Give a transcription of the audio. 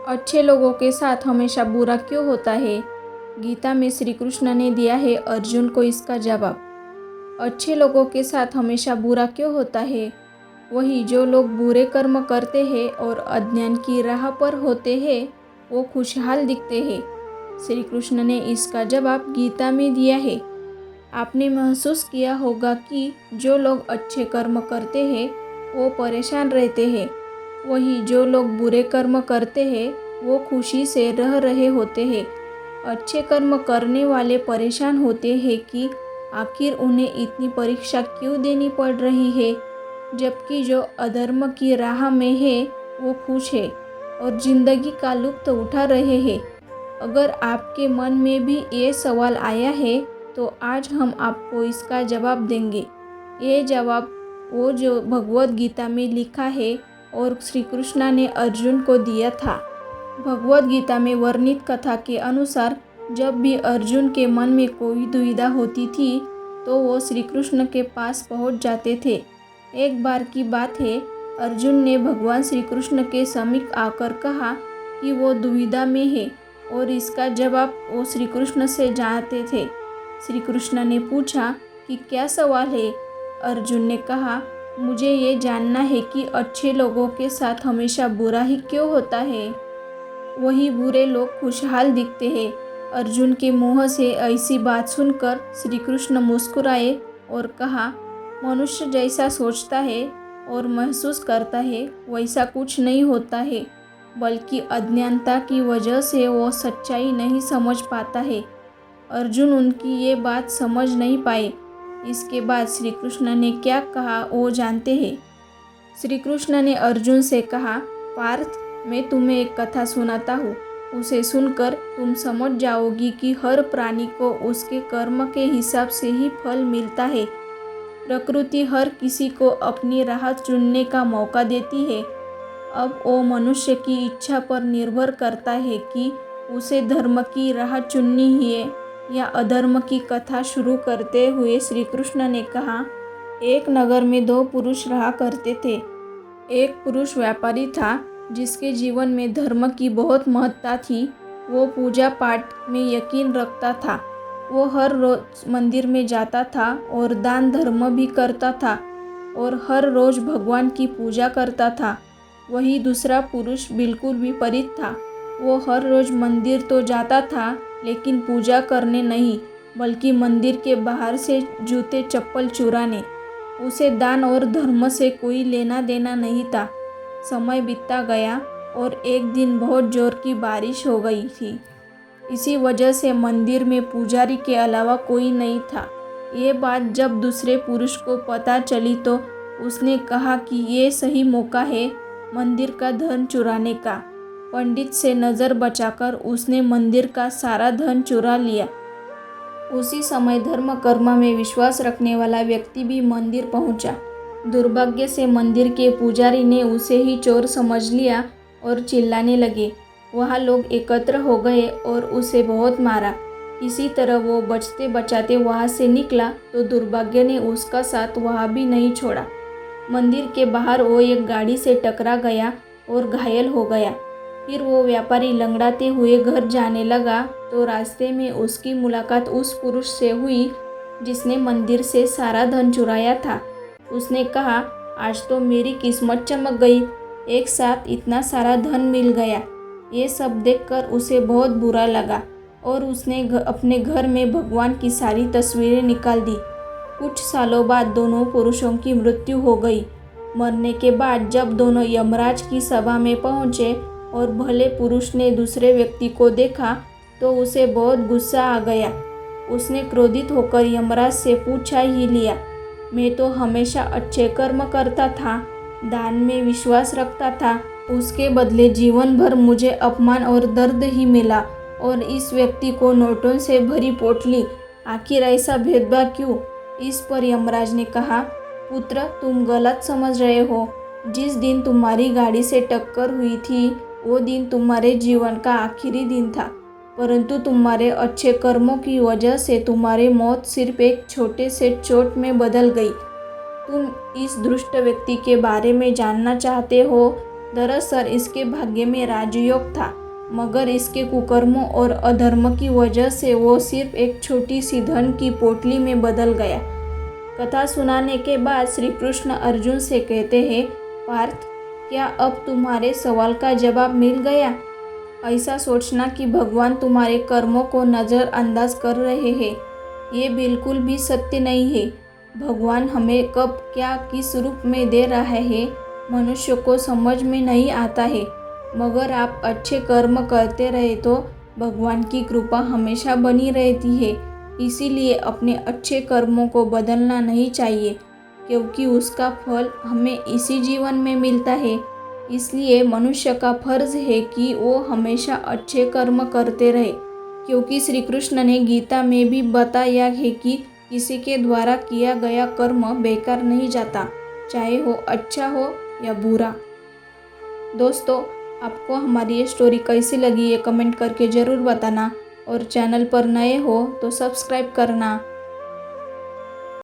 अच्छे लोगों के साथ हमेशा बुरा क्यों होता है? गीता में श्री कृष्ण ने दिया है अर्जुन को इसका जवाब। अच्छे लोगों के साथ हमेशा बुरा क्यों होता है? वही जो लोग बुरे कर्म करते हैं और अज्ञान की राह पर होते हैं, वो खुशहाल दिखते हैं। श्री कृष्ण ने इसका जवाब गीता में दिया है। आपने महसूस किया होगा कि जो लोग अच्छे कर्म करते हैं वो परेशान रहते हैं, वही जो लोग बुरे कर्म करते हैं वो खुशी से रह रहे होते हैं। अच्छे कर्म करने वाले परेशान होते हैं कि आखिर उन्हें इतनी परीक्षा क्यों देनी पड़ रही है, जबकि जो अधर्म की राह में है वो खुश है और जिंदगी का लुत्फ उठा रहे हैं। अगर आपके मन में भी ये सवाल आया है तो आज हम आपको इसका जवाब देंगे। ये जवाब वो जो भगवद गीता में लिखा है और श्री कृष्ण ने अर्जुन को दिया था। भगवद गीता में वर्णित कथा के अनुसार जब भी अर्जुन के मन में कोई दुविधा होती थी तो वो श्री कृष्ण के पास पहुंच जाते थे। एक बार की बात है, अर्जुन ने भगवान श्री कृष्ण के समीप आकर कहा कि वो दुविधा में है और इसका जवाब वो श्री कृष्ण से जानते थे। श्री कृष्ण ने पूछा कि क्या सवाल है? अर्जुन ने कहा, मुझे ये जानना है कि अच्छे लोगों के साथ हमेशा बुरा ही क्यों होता है? वही बुरे लोग खुशहाल दिखते हैं। अर्जुन के मुंह से ऐसी बात सुनकर श्री कृष्ण मुस्कुराए और कहा, मनुष्य जैसा सोचता है और महसूस करता है वैसा कुछ नहीं होता है, बल्कि अज्ञानता की वजह से वो सच्चाई नहीं समझ पाता है। अर्जुन उनकी ये बात समझ नहीं पाए। इसके बाद श्री कृष्ण ने क्या कहा वो जानते हैं। श्री कृष्ण ने अर्जुन से कहा, पार्थ, मैं तुम्हें एक कथा सुनाता हूँ। उसे सुनकर तुम समझ जाओगी कि हर प्राणी को उसके कर्म के हिसाब से ही फल मिलता है। प्रकृति हर किसी को अपनी राह चुनने का मौका देती है। अब वो मनुष्य की इच्छा पर निर्भर करता है कि उसे धर्म की राह चुननी है या अधर्म की। कथा शुरू करते हुए श्री कृष्ण ने कहा, एक नगर में दो पुरुष रहा करते थे। एक पुरुष व्यापारी था जिसके जीवन में धर्म की बहुत महत्ता थी। वो पूजा पाठ में यकीन रखता था। वो हर रोज मंदिर में जाता था और दान धर्म भी करता था और हर रोज भगवान की पूजा करता था। वही दूसरा पुरुष बिल्कुल विपरीत था। वो हर रोज मंदिर तो जाता था लेकिन पूजा करने नहीं, बल्कि मंदिर के बाहर से जूते चप्पल चुराने। उसे दान और धर्म से कोई लेना देना नहीं था। समय बीतता गया और एक दिन बहुत जोर की बारिश हो गई थी। इसी वजह से मंदिर में पुजारी के अलावा कोई नहीं था। ये बात जब दूसरे पुरुष को पता चली तो उसने कहा कि ये सही मौका है मंदिर का धन चुराने का। पंडित से नज़र बचाकर उसने मंदिर का सारा धन चुरा लिया। उसी समय धर्म कर्म में विश्वास रखने वाला व्यक्ति भी मंदिर पहुंचा। दुर्भाग्य से मंदिर के पुजारी ने उसे ही चोर समझ लिया और चिल्लाने लगे। वहाँ लोग एकत्र हो गए और उसे बहुत मारा। किसी तरह वो बचते बचाते वहाँ से निकला तो दुर्भाग्य ने उसका साथ वहाँ भी नहीं छोड़ा। मंदिर के बाहर वो एक गाड़ी से टकरा गया और घायल हो गया। फिर वो व्यापारी लंगड़ाते हुए घर जाने लगा तो रास्ते में उसकी मुलाकात उस पुरुष से हुई जिसने मंदिर से सारा धन चुराया था। उसने कहा, आज तो मेरी किस्मत चमक गई, एक साथ इतना सारा धन मिल गया। ये सब देखकर उसे बहुत बुरा लगा और उसने अपने घर में भगवान की सारी तस्वीरें निकाल दी। कुछ सालों बाद दोनों पुरुषों की मृत्यु हो गई। मरने के बाद जब दोनों यमराज की सभा में पहुँचे और भले पुरुष ने दूसरे व्यक्ति को देखा तो उसे बहुत गुस्सा आ गया। उसने क्रोधित होकर यमराज से पूछा ही लिया, मैं तो हमेशा अच्छे कर्म करता था, दान में विश्वास रखता था, उसके बदले जीवन भर मुझे अपमान और दर्द ही मिला और इस व्यक्ति को नोटों से भरी पोटली, आखिर ऐसा भेदभाव क्यों? इस पर यमराज ने कहा, पुत्र, तुम गलत समझ रहे हो। जिस दिन तुम्हारी गाड़ी से टक्कर हुई थी वो दिन तुम्हारे जीवन का आखिरी दिन था, परंतु तुम्हारे अच्छे कर्मों की वजह से तुम्हारी मौत सिर्फ एक छोटे से चोट में बदल गई। तुम इस दुष्ट व्यक्ति के बारे में जानना चाहते हो दरअसल इसके भाग्य में राजयोग था, मगर इसके कुकर्मों और अधर्म की वजह से वो सिर्फ एक छोटी सी धन की पोटली में बदल गया। कथा सुनाने के बाद श्री कृष्ण अर्जुन से कहते हैं, पार्थ, क्या अब तुम्हारे सवाल का जवाब मिल गया? ऐसा सोचना कि भगवान तुम्हारे कर्मों को नज़रअंदाज कर रहे हैं, ये बिल्कुल भी सत्य नहीं है। भगवान हमें कब क्या किस रूप में दे रहा है मनुष्य को समझ में नहीं आता है, मगर आप अच्छे कर्म करते रहे तो भगवान की कृपा हमेशा बनी रहती है। इसीलिए अपने अच्छे कर्मों को बदलना नहीं चाहिए, क्योंकि उसका फल हमें इसी जीवन में मिलता है। इसलिए मनुष्य का फर्ज है कि वो हमेशा अच्छे कर्म करते रहे, क्योंकि श्री कृष्ण ने गीता में भी बताया है कि किसी के द्वारा किया गया कर्म बेकार नहीं जाता, चाहे वो अच्छा हो या बुरा। दोस्तों, आपको हमारी ये स्टोरी कैसी लगी ये कमेंट करके ज़रूर बताना, और चैनल पर नए हो तो सब्सक्राइब करना।